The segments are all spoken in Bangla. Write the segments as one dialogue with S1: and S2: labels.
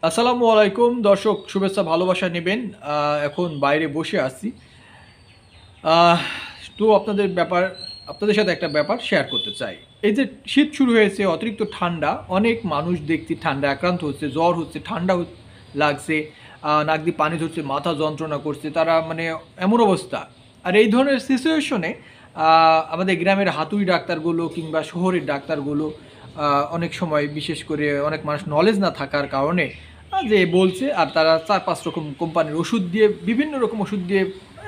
S1: আসসালামু আলাইকুম দর্শক, শুভেচ্ছা ভালোবাসা নেবেন। এখন বাইরে বসে আছি। আহ তো আপনাদের সাথে একটা ব্যাপার শেয়ার করতে চাই। এই যে শীত শুরু হয়েছে, অতিরিক্ত ঠান্ডা, অনেক মানুষ দেখছি ঠান্ডায় আক্রান্ত হচ্ছে, জ্বর হচ্ছে, লাগছে, নাক দিয়ে পানি ঝরছে, মাথা যন্ত্রণা করছে, তারা মানে এমন অবস্থা। আর এই ধরনের সিচুয়েশনে আমাদের গ্রামের হাতুড়ি ডাক্তারগুলো কিংবা শহরের ডাক্তারগুলো অনেক সময়, বিশেষ করে অনেক মানুষ নলেজ না থাকার কারণে যে বলছে, আর তারা ৪-৫ রকম কোম্পানির ওষুধ দিয়ে, বিভিন্ন রকম ওষুধ দিয়ে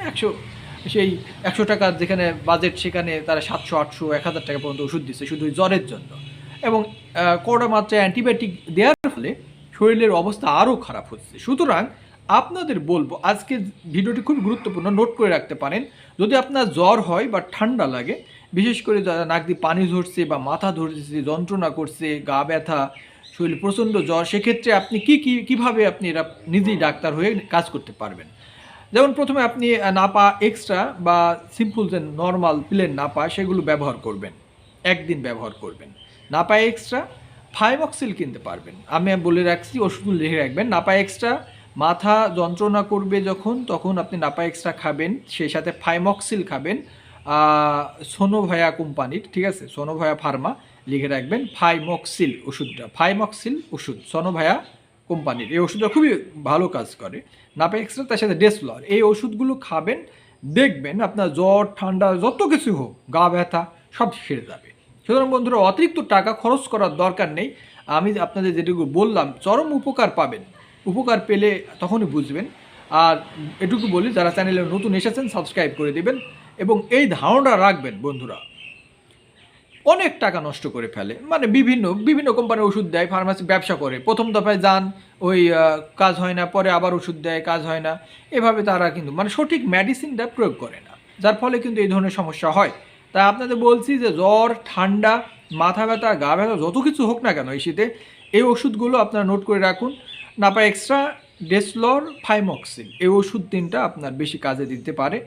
S1: ১০০ সেই ৳১০০ যেখানে বাজেট, সেখানে তারা ৭০০, ৮০০, ৳১,০০০ পর্যন্ত ওষুধ দিচ্ছে শুধু ওই জ্বরের জন্য। এবং করোনা মাত্রায় অ্যান্টিবায়োটিক দেওয়ার ফলে শরীরের অবস্থা আরও খারাপ হচ্ছে। সুতরাং আপনাদের বলব, আজকের ভিডিওটি খুব গুরুত্বপূর্ণ, নোট করে রাখতে পারেন। যদি আপনার জ্বর হয় বা ঠান্ডা লাগে, বিশেষ করে যারা নাক দিয়ে পানি ঝরছে বা মাথা ধরছে, যন্ত্রণা করছে, গা ব্যথা, শরীরে প্রচণ্ড জ্বর, সেক্ষেত্রে আপনি কীভাবে আপনি এরা নিজেই ডাক্তার হয়ে কাজ করতে পারবেন। যেমন প্রথমে আপনি নাপা এক্সট্রা বা সিম্পল যে নরমাল প্লেন নাপা, সেগুলো ব্যবহার করবেন। একদিন ব্যবহার করবেন। নাপা এক্সট্রা, থাইমক্সিল কিনতে পারবেন। আমি বলে রাখছি, ওষুধগুলো লিখে রাখবেন। নাপা এক্সট্রা, মাথা যন্ত্রণা করবে যখন, তখন আপনি নাপা এক্সট্রা খাবেন, সেই সাথে থাইমক্সিল খাবেন। সোনোভায়া কোম্পানির, ঠিক আছে, সোনোভায়া ফার্মা লিখে রাখবেন। থাইমক্সিল ওষুধটা, থাইমক্সিল ওষুধ সোনোভায়া কোম্পানির, এই ওষুধটা খুবই ভালো কাজ করে। নাপা এক্সট্রা, তার সাথে ডেসফ্লর, এই ওষুধগুলো খাবেন। দেখবেন আপনার জ্বর ঠান্ডা যত কিছু হোক, গা ব্যথা, সব সেরে যাবে। সুতরাং বন্ধুরা, অতিরিক্ত টাকা খরচ করার দরকার নেই। আমি আপনাদের যেটুকু বললাম, চরম উপকার পাবেন। উপকার পেলে তখনই বুঝবেন। আর এটুকু বলি, যারা চ্যানেলে নতুন এসেছেন সাবস্ক্রাইব করে দেবেন। এবং এই ধারণা রাখবেন বন্ধুরা, অনেক টাকা নষ্ট করে ফেলে, মানে বিভিন্ন বিভিন্ন কোম্পানির ওষুধ দেয়, ফার্মাসি ব্যবসা করে, প্রথম দফায় যান, ওই কাজ হয় না, পরে আবার ওষুধ দেয়, কাজ হয় না, এভাবে তারা কিন্তু মানে সঠিক মেডিসিনটা প্রয়োগ করে না, যার ফলে কিন্তু এই ধরনের সমস্যা হয়। তাই আপনাদের বলছি যে জ্বর ঠান্ডা, মাথা ব্যথা, গা ব্যথা, যত কিছু হোক না কেন এই শীতে, এই ওষুধগুলো আপনারা নোট করে রাখুন। নাপা এক্সট্রা, ডেসফ্লর, থাইমক্সিল, এই ওষুধ তিনটা আপনার বেশি কাজে দিতে পারে,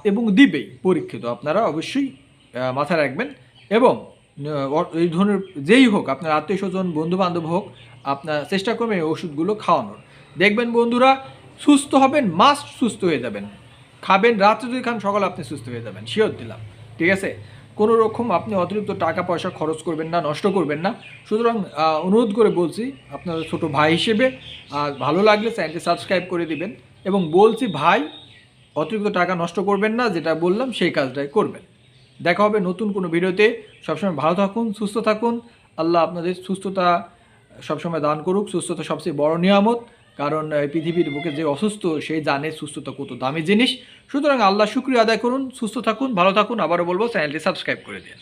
S1: এবং দিবেই পরীক্ষিত, আপনারা অবশ্যই মাথায় রাখবেন। এবং এই ধরনের যেই হোক, আপনার আত্মীয় স্বজন, বন্ধু বান্ধব হোক, আপনার চেষ্টা করবেন এই ওষুধগুলো খাওয়ানোর। দেখবেন বন্ধুরা, সুস্থ হবেন, মাস্ট সুস্থ হয়ে যাবেন। খাবেন, রাত্রে যদি খান, সকালে আপনি সুস্থ হয়ে যাবেন, শিওর দিলাম। ঠিক আছে, কোনো রকম আপনি অতিরিক্ত টাকা পয়সা খরচ করবেন না, নষ্ট করবেন না। সুতরাং অনুরোধ করে বলছি, আপনার ছোট ভাই হিসেবে, ভালো লাগলে চ্যানেলটি সাবস্ক্রাইব করে দিবেন। এবং বলছি ভাই, অতিরিক্ত টাকা নষ্ট করবেন না, যেটা বললাম সেই কাজটাই করবেন। দেখা হবে নতুন কোনো ভিডিওতে। সবসময় ভালো থাকুন, সুস্থ থাকুন। আল্লাহ আপনাদের সুস্থতা সবসময় দান করুক। সুস্থতা সবচেয়ে বড় নিয়ামত। কারণ এই পৃথিবীর বুকে যে অসুস্থ, সে জানে সুস্থতা কত দামি জিনিস। সুতরাং আল্লাহ শুকরিয়া আদায় করুন, সুস্থ থাকুন, ভালো থাকুন। আবারও বলবো, চ্যানেলটি সাবস্ক্রাইব করে দিন।